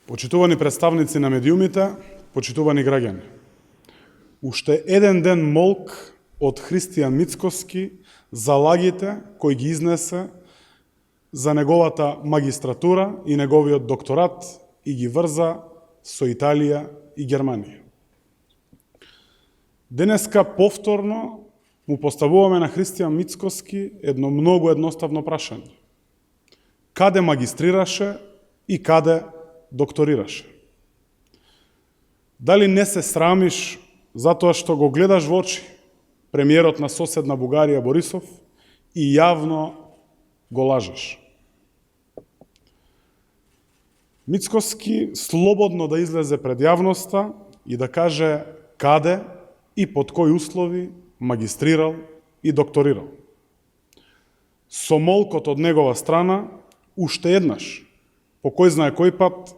Почитувани представници на медиумите, почитувани граѓани. Уште еден ден молк од Христијан Мицкоски за лагите кои ги изнесе за неговата магистратура и неговиот докторат и ги врза со Италија и Германија. Денеска повторно му поставуваме на Христијан Мицкоски едно многу едноставно прашање. Каде магистрираше и каде докторираше? Дали не се срамиш затоа што го гледаш во очи премиерот на соседна Бугарија Борисов и јавно го лажеш? Мицкоски слободно да излезе пред јавноста и да каже каде и под кои услови магистрирал и докторирал. Со молкот од негова страна, уште еднаш, по кој знае кој пат,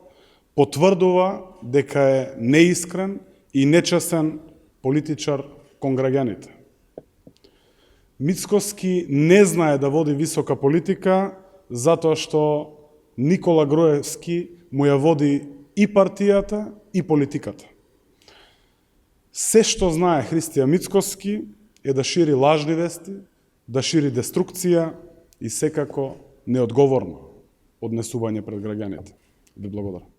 потврдува дека е неискрен и нечесен политичар кон граѓаните. Мицкоски не знае да води висока политика, затоа што Никола Груевски му ја води и партијата и политиката. Се што знае Христијан Мицкоски е да шири лажни вести, да шири деструкција и секако неодговорно однесување пред граѓаните. Ви благодарам.